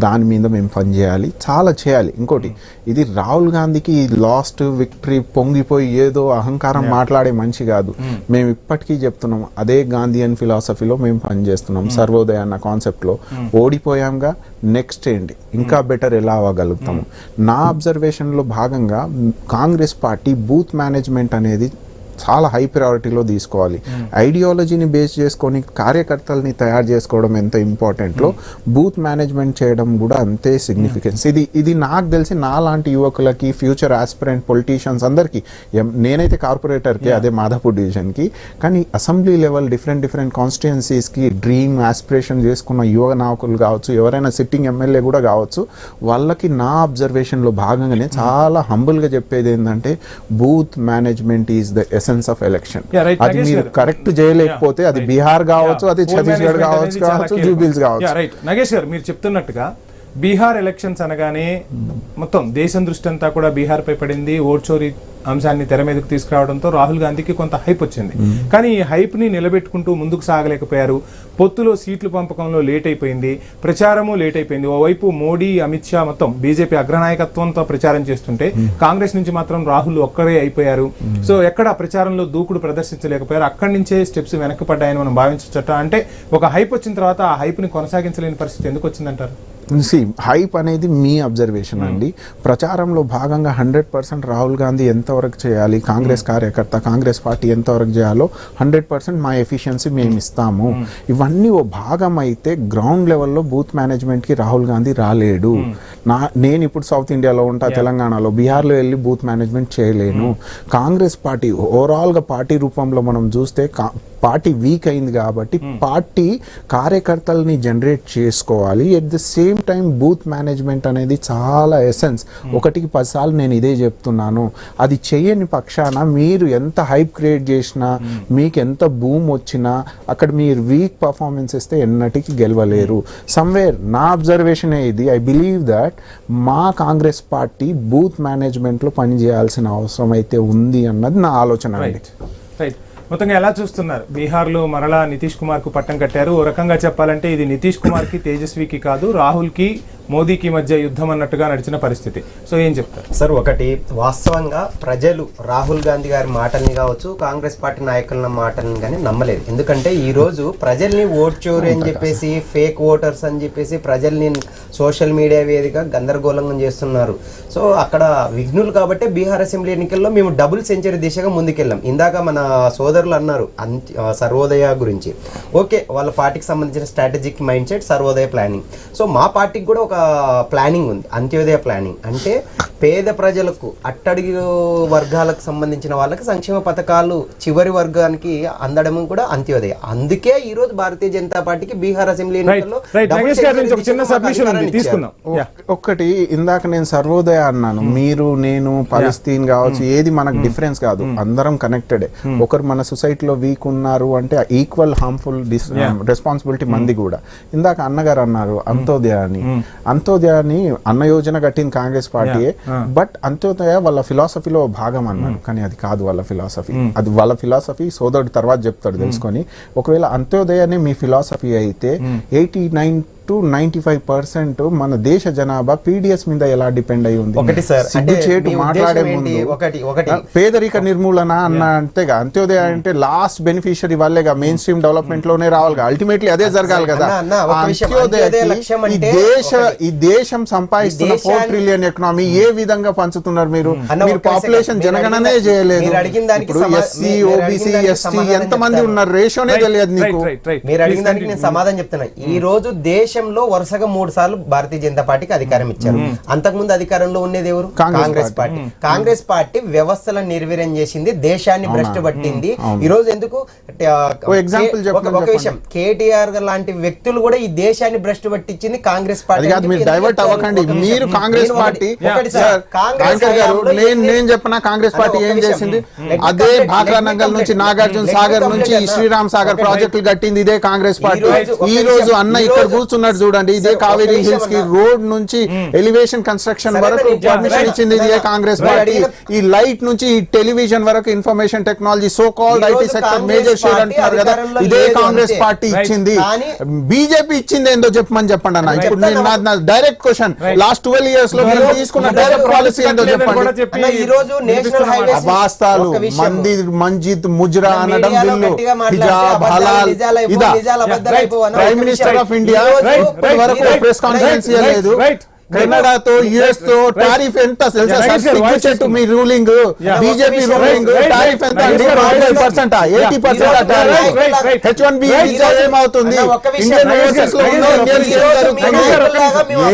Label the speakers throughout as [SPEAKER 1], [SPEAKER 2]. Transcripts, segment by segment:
[SPEAKER 1] దాని మీద మేము పనిచేయాలి, చాలా చేయాలి. ఇంకోటి, ఇది రాహుల్ గాంధీకి లాస్ట్ విక్టరీ పొంగిపోయి ఏదో అహంకారం మాట్లాడే మనిషి కాదు. మేము ఇప్పటికీ చెప్తున్నాం, అదే గాంధీయన్ ఫిలాసఫీలో మేము పనిచేస్తున్నాం. సర్వోదయ అన్న కాన్సెప్ట్లో ఓడిపోయాంగా, నెక్స్ట్ ఏంటి, ఇంకా బెటర్ ఎలా అవ్వగలుగుతాము. నా అబ్జర్వేషన్లో భాగంగా కాంగ్రెస్ పార్టీ బూత్ మేనేజ్మెంట్ అనేది చాలా హై ప్రయారిటీలో తీసుకోవాలి. ఐడియాలజీని బేస్ చేసుకొని కార్యకర్తల్ని తయారు చేసుకోవడం ఎంత ఇంపార్టెంట్లో బూత్ మేనేజ్మెంట్ చేయడం కూడా అంతే సిగ్నిఫికెన్స్. ఇది నాకు తెలిసి నా లాంటి యువకులకి, ఫ్యూచర్ ఆస్పిరెంట్ పొలిటీషియన్స్ అందరికీ, నేనైతే కార్పొరేటర్కి, అదే మాధాపూర్ డివిజన్కి, కానీ అసెంబ్లీ లెవెల్ డిఫరెంట్ కాన్స్టిట్యుయెన్సీస్కి డ్రీమ్ ఆస్పిరేషన్ చేసుకున్న యువ నాయకులు కావచ్చు, ఎవరైనా సిట్టింగ్ ఎమ్మెల్యే కూడా కావచ్చు, వాళ్ళకి నా అబ్జర్వేషన్లో భాగంగానే చాలా హంబుల్గా చెప్పేది ఏంటంటే booth management is the essence of election. అది మీరు కరెక్ట్ చేయలేకపోతే అది బీహార్ కావచ్చు, అది ఛత్తీస్గఢ్ కావచ్చు, జూబిల్స్ కావచ్చు.
[SPEAKER 2] నగేష్ గారు, మీరు చెప్తున్నట్టుగా బీహార్ ఎలక్షన్స్ అనగానే మొత్తం దేశం దృష్టి అంతా కూడా బీహార్ పై పడింది. ఓట్ చోరీ అంశాన్ని తెర మీదకు తీసుకురావడంతో రాహుల్ గాంధీకి కొంత హైప్ వచ్చింది. కానీ ఈ హైప్ ని నిలబెట్టుకుంటూ ముందుకు సాగలేకపోయారు. పొత్తులో సీట్ల పంపకంలో లేట్ అయిపోయింది, ప్రచారము లేట్ అయిపోయింది. ఓవైపు మోడీ, అమిత్ షా మొత్తం బీజేపీ అగ్రనాయకత్వంతో ప్రచారం చేస్తుంటే కాంగ్రెస్ నుంచి మాత్రం రాహుల్ ఒక్కరే అయిపోయారు. సో ఎక్కడ ప్రచారంలో దూకుడు ప్రదర్శించలేకపోయారు. అక్కడి నుంచే స్టెప్స్ వెనక్కిపడ్డాయని మనం భావించట. అంటే ఒక హైప్ వచ్చిన తర్వాత ఆ హైప్ ని కొనసాగించలేని పరిస్థితి ఎందుకు వచ్చిందంటారు?
[SPEAKER 1] హైప్ అనేది మీ అబ్జర్వేషన్ అండి. ప్రచారంలో భాగంగా 100% రాహుల్ గాంధీ ఎంతవరకు చేయాలి, కాంగ్రెస్ కార్యకర్త, కాంగ్రెస్ పార్టీ ఎంతవరకు చేయాలో 100% మా ఎఫిషియన్సీ మేము ఇస్తాము, ఇవన్నీ ఓ భాగం అయితే గ్రౌండ్ లెవెల్లో బూత్ మేనేజ్మెంట్కి రాహుల్ గాంధీ రాలేడు. నేను ఇప్పుడు సౌత్ ఇండియాలో ఉంటా, తెలంగాణలో, బీహార్లో వెళ్ళి బూత్ మేనేజ్మెంట్ చేయలేను. కాంగ్రెస్ పార్టీ ఓవరాల్గా పార్టీ రూపంలో మనం చూస్తే పార్టీ వీక్ అయింది కాబట్టి పార్టీ కార్యకర్తల్ని జనరేట్ చేసుకోవాలి. At the same time booth management అనేది చాలా ఎసెన్స్. 1కి 10 సార్లు నేను ఇదే చెప్తున్నాను. అది చేయని పక్షాన మీరు ఎంత హైప్ క్రియేట్ చేసినా, మీకు ఎంత బూమ్ వచ్చినా, అక్కడ మీరు వీక్ పర్ఫార్మెన్స్ ఇస్తే ఎన్నటికి గెలవలేరు. సమ్వేర్ నా అబ్జర్వేషనే ఇది. ఐ బిలీవ్ దట్ మా కాంగ్రెస్ పార్టీ బూత్ మేనేజ్మెంట్లో పనిచేయాల్సిన అవసరం అయితే ఉంది అన్నది నా ఆలోచన అండి.
[SPEAKER 2] మొత్తంగా ఎలా చూస్తున్నారు? బీహార్లో మరలా నితీష్ కుమార్ కు పట్టం కట్టారు. ఓ రకంగా చెప్పాలంటే ఇది నితీష్ కుమార్ కి, తేజస్వికి కాదు, రాహుల్ కి, మోదీకి మధ్య యుద్ధం అన్నట్టుగా నడిచిన పరిస్థితి. సో ఏం చెప్తారు
[SPEAKER 3] సార్? ఒకటి, వాస్తవంగా ప్రజలు రాహుల్ గాంధీ గారి మాటల్ని కావచ్చు, కాంగ్రెస్ పార్టీ నాయకుల మాటల్ని కానీ నమ్మలేదు. ఎందుకంటే ఈ రోజు ప్రజల్ని ఓట్ చోరీ అని చెప్పేసి, ఫేక్ ఓటర్స్ అని చెప్పేసి ప్రజల్ని సోషల్ మీడియా వేదిక గందరగోళంగా చేస్తున్నారు. సో అక్కడ విఘ్నులు కాబట్టి బీహార్ అసెంబ్లీ ఎన్నికల్లో మేము డబుల్ సెంచరీ దిశగా ముందుకెళ్ళాం. ఇందాక మన సోదరులు అన్నారు సర్వోదయ గురించి. ఓకే, వాళ్ళ పార్టీకి సంబంధించిన strategic mind set Sarvodaya planning. So మా పార్టీకి కూడా ఒక ప్లానింగ్ ఉంది, అంత్యోదయ ప్లానింగ్. అంటే పేద ప్రజలకు, అట్టడుగు వర్గాలకు సంబంధించిన వాళ్ళకి సంక్షేమ పథకాలు చివరి వర్గానికి అందడం కూడా అంత్యోదయ. అందుకే ఈ రోజు భారతీయ జనతా పార్టీకి బీహార్ అసెంబ్లీ ఎన్నికల్లో
[SPEAKER 1] ఒక్కటి, ఇందాక నేను సర్వోదయ అన్నాను, మీరు నేను పాలస్తీన్ కావచ్చు, ఏది మనకు డిఫరెన్స్ కాదు, అందరం కనెక్టెడే. ఒకరు మన సొసైటీలో వీక్ ఉన్నారు అంటే ఈక్వల్ హార్మ్ఫుల్ రెస్పాన్సిబిలిటీ మంది కూడా. ఇందాక అన్నగారు అన్నారు అంత్యోదయాన్ని అన్న యోజన కట్టింది కాంగ్రెస్ పార్టీయే, బట్ అంత్యోదయ వాళ్ళ ఫిలాసఫీలో భాగం అన్నాడు. కానీ అది కాదు వాళ్ళ ఫిలాసఫీ. అది వాళ్ళ ఫిలాసఫీ సోదరుడు తర్వాత చెప్తాడు తెలుసుకొని. ఒకవేళ అంత్యోదయాన్ని మీ ఫిలాసఫీ అయితే 89 to 95% మన దేశ జనాభా పీడిఎస్ మీద ఎలా డిపెండ్ అయి ఉంది. మాట్లాడే ముందు పేదరిక నిర్మూలన అన్న అంతేగా, అంత్యోదయ అంటే లాస్ట్ బెనిఫిషియరీ వాళ్ళేగా, మెయిన్ స్ట్రీమ్ డెవలప్మెంట్ లోనే రావాలిగా, అల్టిమేట్లీ అదే జరగాలి కదా. ఈ దేశం సంపాదిస్తున్న 4 ట్రిలియన్ ఎకనామీ ఏ విధంగా పంచుతున్నారు మీరు? పాపులేషన్ జనగణనే చేయలేదు. ఇప్పుడు ఎస్సీ, ఓబీసీ, ఎస్టీ ఎంత మంది ఉన్నారు, రేషియోనే తెలియదు నీకు.
[SPEAKER 3] మీరు అడిగిన దానికి నేను సమాధానం చెప్తున్నా. ఈ రోజు దేశంలో వరుసగా 3 సార్లు భారతీయ జనతా పార్టీకి అధికారం ఇచ్చారు. అంతకుముందు అధికారంలో ఉండేది ఎవరు? కాంగ్రెస్ పార్టీ. కాంగ్రెస్ పార్టీ వ్యవస్థలను నిర్వీర్యం చేసింది, దేశాన్ని భ్రష్టు పట్టింది. ఈ రోజు ఎందుకు ఒక విషయం, కేటీఆర్ లాంటి వ్యక్తులు కూడా ఈ దేశాన్ని భ్రష్టు పట్టించింది కాంగ్రెస్ పార్టీ.
[SPEAKER 1] డైవర్ట్ అవ్వకండి, మీరు కాంగ్రెస్ పార్టీ. నేను చెప్పిన కాంగ్రెస్ పార్టీ ఏం చేసింది? అదే భాగ్రానగర్ నుంచి, నాగార్జున సాగర్ నుంచి శ్రీరామ్ సాగర్ ప్రాజెక్టులు కట్టింది ఇదే కాంగ్రెస్ పార్టీ. ఈ రోజు అన్న ఇక్కడ కూర్చున్న చెప్తున్నాడు చూడండి, ఇదే కావేరీ హిల్స్ కి రోడ్ నుంచి ఎలివేషన్ కన్స్ట్రక్షన్ వరకు పర్మిషన్ ఇచ్చింది ఇదే కాంగ్రెస్ పార్టీ. ఈ లైట్ నుంచి ఈ టెలివిజన్ వరకు information technology so called IT sector major share అంటున్నారు కదా, ఇదే కాంగ్రెస్ పార్టీ ఇచ్చింది. బీజేపీ ఇచ్చింది ఏందో చెప్పమని చెప్పండి అన్న. ఇప్పుడు నేను నా డైరెక్ట్ క్వశ్చన్, లాస్ట్ 12 years లో మీరు తీసుకున్న డైరెక్ట్ పాలసీ ఏందో చెప్పండి.
[SPEAKER 3] ఈ రోజు నేషనల్ హైవేస్
[SPEAKER 1] అవాస్తాలు, మందిర్, మస్జిద్, ముజ్రా అనడం, బిల్లు, హిజాబ్, హలాల్, ఇదా ప్రైమ్ మినిస్టర్ ఆఫ్ ఇండియా ఇప్పటి వరకు ప్రెస్ కాన్ఫరెన్స్ ఇవ్వలేదు. కెనడాతో యుఎస్ తో టారిఫ్ ఎంత తెలుసా? మీ రూలింగ్, బీజేపీ రూలింగ్ టారిఫ్ ఎంత అండి? 80% 80% టారిఫ్. H1B వీసా ఏమవుతుంది? ఇండియన్ ఓవర్సీస్ లో ఉన్న ఇండియన్స్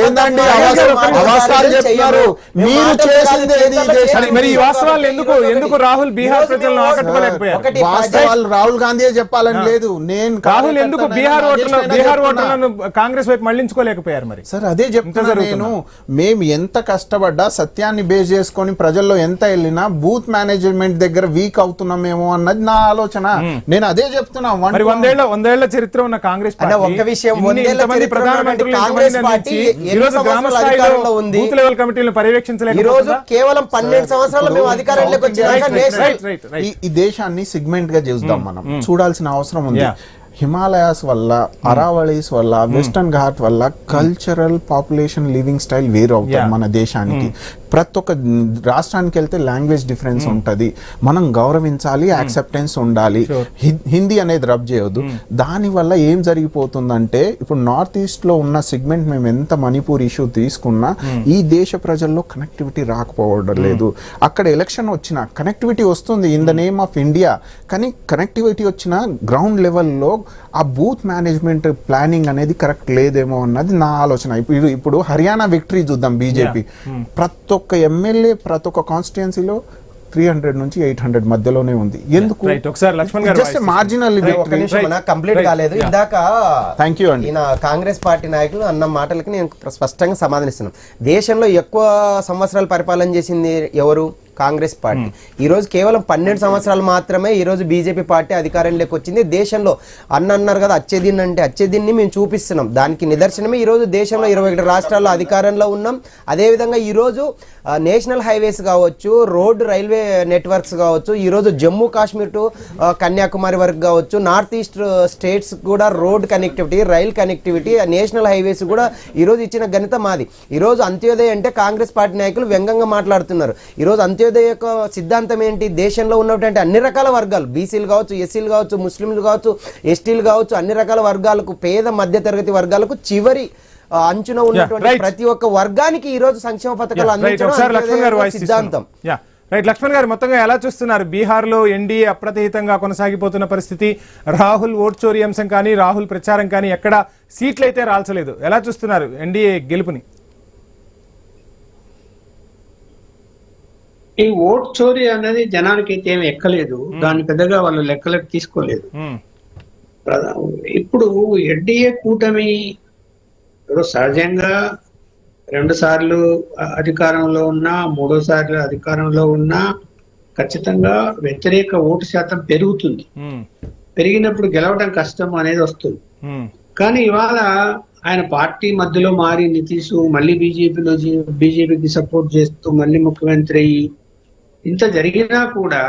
[SPEAKER 1] ఏందండి అవసరాలు చెప్తున్నారు? మీరు చేసింది ఏది?
[SPEAKER 2] మరి ఈ వాస్తవాలు ఎందుకు రాహుల్ బీహార్ ప్రజలను ఆకట్టుకోలేకపోయారు?
[SPEAKER 1] వాస్తవాలు రాహుల్ గాంధీ చెప్పాలని లేదు. నేను
[SPEAKER 2] రాహుల్ ఎందుకు బీహార్ ఓటర్లను కాంగ్రెస్ వైపు మళ్లించుకోలేకపోయారు? మరి
[SPEAKER 1] సార్ అదే చెప్తున్నా నేను. మేము ఎంత కష్టపడ్డా, సత్యాన్ని బేస్ చేసుకొని ప్రజల్లో ఎంత వెళ్ళినా బూత్ మేనేజ్మెంట్ దగ్గర వీక్ అవుతున్నామేమో అన్నది నా ఆలోచన. నేను అదే చెప్తున్నా.
[SPEAKER 2] 100 చరిత్ర ఉన్న కాంగ్రెస్
[SPEAKER 3] కేవలం 12 సంవత్సరాలు మేము అధికారంలోకి వచ్చినాక
[SPEAKER 1] ఈ దేశాన్ని సిగ్మెంట్ గా చూద్దాం. మనం చూడాల్సిన అవసరం ఉంది. హిమాలయాస్ వల్ల, అరావళీస్ వల్ల, వెస్టర్న్ ఘాట్ వల్ల కల్చరల్ పాపులేషన్ లివింగ్ స్టైల్ వేరు అవుతుంది మన దేశానికి. ప్రతి ఒక్క రాష్ట్రానికి వెళ్తే లాంగ్వేజ్ డిఫరెన్స్ ఉంటుంది. మనం గౌరవించాలి, యాక్సెప్టెన్స్ ఉండాలి. హిందీ అనేది రబ్ చేయొద్దు. దానివల్ల ఏం జరిగిపోతుందంటే, ఇప్పుడు నార్త్ ఈస్ట్ లో ఉన్న సెగ్మెంట్ మేము ఎంత మణిపూర్ ఇష్యూ తీసుకున్నా ఈ దేశ ప్రజల్లో కనెక్టివిటీ రాకపోవడం లేదు. అక్కడ ఎలక్షన్ వచ్చిన కనెక్టివిటీ వస్తుంది in the name of India, కానీ కనెక్టివిటీ వచ్చిన గ్రౌండ్ లెవెల్లో ఆ బూత్ మేనేజ్మెంట్ ప్లానింగ్ అనేది కరెక్ట్ లేదేమో అన్నది నా ఆలోచన. ఇప్పుడు హర్యానా విక్టరీ చూద్దాం. బీజేపీ ప్రతి ఒక్క ఎమ్మెల్యే ప్రతి ఒక్క కాన్స్టిట్యుయెన్సీలో 300 నుంచి 800 మధ్యలోనే ఉంది. ఎందుకు? జస్ట్ మార్జినల్
[SPEAKER 3] కంప్లీట్ కాలేదు. ఇందాక
[SPEAKER 1] థ్యాంక్ యూ అండి.
[SPEAKER 3] కాంగ్రెస్ పార్టీ నాయకులు అన్న మాటలకి నేను స్పష్టంగా సమాధానిస్తున్నాను. దేశంలో ఎక్కువ సంవత్సరాలు పరిపాలన చేసింది ఎవరు? కాంగ్రెస్ పార్టీ. ఈ రోజు కేవలం 12 సంవత్సరాలు మాత్రమే ఈ రోజు బీజేపీ పార్టీ అధికారంలోకి వచ్చింది. దేశంలో అన్నారు కదా అచ్చేదిన్ అంటే, అచ్చేదిన్ని మేము చూపిస్తున్నాం. దానికి నిదర్శనమే ఈ రోజు దేశంలో 21 రాష్ట్రాల్లో అధికారంలో ఉన్నాం. అదేవిధంగా ఈ రోజు నేషనల్ హైవేస్ కావచ్చు, రోడ్ రైల్వే నెట్వర్క్స్ కావచ్చు, ఈ రోజు జమ్మూ కాశ్మీర్ టు కన్యాకుమారి వరకు కావచ్చు, నార్త్ ఈస్ట్ స్టేట్స్ కూడా road connectivity, rail connectivity, national highways కూడా ఈ రోజు ఇచ్చిన ఘనత మాది. ఈ రోజు అంత్యోదయ అంటే కాంగ్రెస్ పార్టీ నాయకులు వ్యంగ్యంగా మాట్లాడుతున్నారు. ఈ రోజు అంత్యోదయ యొక్క సిద్ధాంతం ఏంటి? దేశంలో ఉన్నటువంటి అన్ని రకాల వర్గాలు, బీసీలు కావచ్చు, ఎస్సీలు కావచ్చు, ముస్లింలు కావచ్చు, ఎస్టీలు కావచ్చు, అన్ని రకాల వర్గాలకు, పేద మధ్య తరగతి వర్గాలకు, చివరి అంచున ఉన్నటువంటి ప్రతి ఒక్క వర్గానికి ఈ రోజు సంక్షేమ పథకాలు అందించడం సిద్ధాంతం.
[SPEAKER 2] రైట్ లక్ష్మణ్ గారు, మొత్తంగా ఎలా చూస్తున్నారు? బీహార్ లో ఎన్డీఏ అప్రతిహితంగా కొనసాగిపోతున్న పరిస్థితి, రాహుల్ ఓట్ చోరీ అంశం కానీ, రాహుల్ ప్రచారం కానీ ఎక్కడ సీట్లు అయితే రాల్చలేదు. ఎలా చూస్తున్నారు ఎన్డీఏ గెలుపుని?
[SPEAKER 4] ఈ ఓట్ చోరీ అనేది జనానికి అయితే ఏమి ఎక్కలేదు. దాన్ని పెద్దగా వాళ్ళు లెక్కలకు తీసుకోలేదు. ఇప్పుడు ఎన్డీఏ కూటమి సహజంగా 2 సార్లు అధికారంలో ఉన్నా, 3వ సార్లు అధికారంలో ఉన్నా ఖచ్చితంగా వ్యతిరేక ఓటు శాతం పెరుగుతుంది. పెరిగినప్పుడు గెలవడం కష్టం అనేది వస్తుంది. కానీ ఇవాళ ఆయన పార్టీ మధ్యలో మారి నితీష్ మళ్ళీ బీజేపీకి సపోర్ట్ చేస్తూ మళ్ళీ ముఖ్యమంత్రి ఇంత జరిగినా కూడా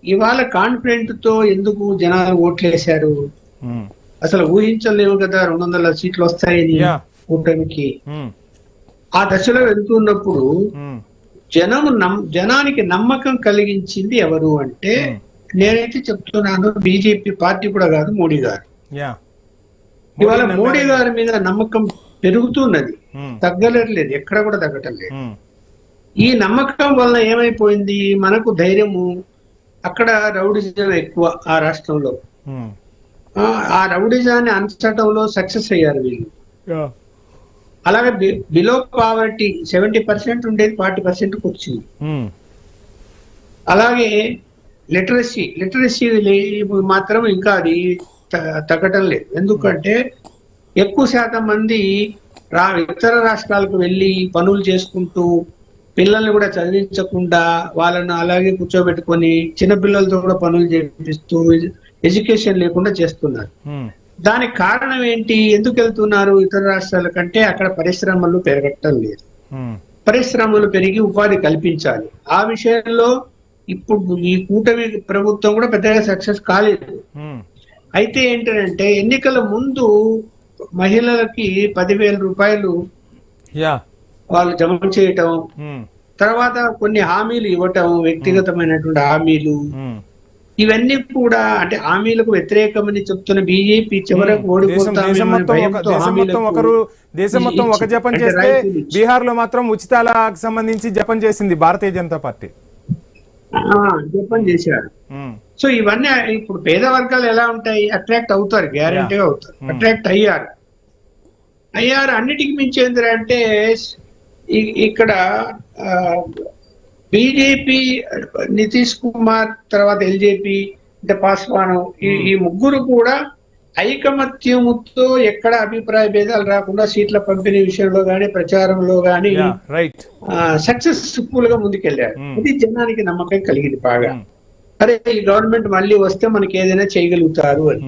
[SPEAKER 4] ఇవాళ కాన్ఫిడెంట్ తో ఎందుకు జనాలు ఓట్లు వేశారు? అసలు ఊహించలేవు కదా 200 సీట్లు వస్తాయని కూటమికి. ఆ దశలో వెళ్తున్నప్పుడు జనానికి నమ్మకం కలిగించింది ఎవరు అంటే, నేనైతే చెప్తున్నాను బీజేపీ పార్టీ కూడా కాదు, మోడీ గారు. ఇవాళ మోడీ గారి మీద నమ్మకం పెరుగుతున్నది, తగ్గలేదు, ఎక్కడ కూడా తగ్గటం లేదు. ఈ నమ్మకం వలన ఏమైపోయింది, మనకు ధైర్యము. అక్కడ రౌడిజం ఎక్కువ ఆ రాష్ట్రంలో. ఆ రౌడిజాన్ని అంచటంలో సక్సెస్ అయ్యారు వీళ్ళు. అలాగే బిలో పావర్టీ 70% ఉండేది 40%కు వచ్చింది. అలాగే లిటరసీ మాత్రం ఇంకా అది తగ్గటం లేదు. ఎందుకంటే ఎక్కువ శాతం మంది ఇతర రాష్ట్రాలకు వెళ్ళి పనులు చేసుకుంటూ, పిల్లల్ని కూడా చదివించకుండా వాళ్ళను అలాగే కూర్చోబెట్టుకొని చిన్నపిల్లలతో కూడా పనులు చేపిస్తూ ఎడ్యుకేషన్ లేకుండా చేస్తున్నారు. దానికి కారణం ఏంటి? ఎందుకు వెళ్తున్నారు ఇతర రాష్ట్రాల కంటే? అక్కడ పరిశ్రమలు పెరగటం లేదు. పరిశ్రమలు పెరిగి ఉపాధి కల్పించాలి. ఆ విషయంలో ఇప్పుడు ఈ కూటమి ప్రభుత్వం కూడా పెద్దగా సక్సెస్ కాలేదు. అయితే ఏంటంటే ఎన్నికల ముందు మహిళలకి 10,000 రూపాయలు వాళ్ళు జమ చేయటం, తర్వాత కొన్ని హామీలు ఇవ్వటం, వ్యక్తిగతమైనటువంటి హామీలు, ఇవన్నీ కూడా అంటే హామీలకు వ్యతిరేకమని చెప్తున్న బీజేపీ చివరకు
[SPEAKER 2] దేశం మొత్తం ఒక జపం చేస్తే బీహార్ లో మాత్రం ఉచితాలకు సంబంధించి జపం చేసింది భారతీయ జనతా పార్టీ.
[SPEAKER 4] జపం చేశారు. సో ఇవన్నీ ఇప్పుడు పేద వర్గాలు ఎలా ఉంటాయి? అట్రాక్ట్ అవుతారు, గ్యారంటీగా అవుతారు. అట్రాక్ట్ అయ్యారు. అన్నిటికి మించి ఏంటంటే ఇక్కడ బీజేపీ, నితీష్ కుమార్, తర్వాత ఎల్జేపీ అంటే పాస్వాన్, ఈ ముగ్గురు కూడా ఐకమత్యముతో ఎక్కడ అభిప్రాయ భేదాలు రాకుండా సీట్ల పంపిణీ విషయంలో గానీ ప్రచారంలో గానీ సక్సెస్ఫుల్ గా ముందుకెళ్లారు. ఇది జనానికి నమ్మకం కలిగింది బాగా. అరే ఈ గవర్నమెంట్ మళ్ళీ వస్తే మనకి ఏదైనా చేయగలుగుతారు అని.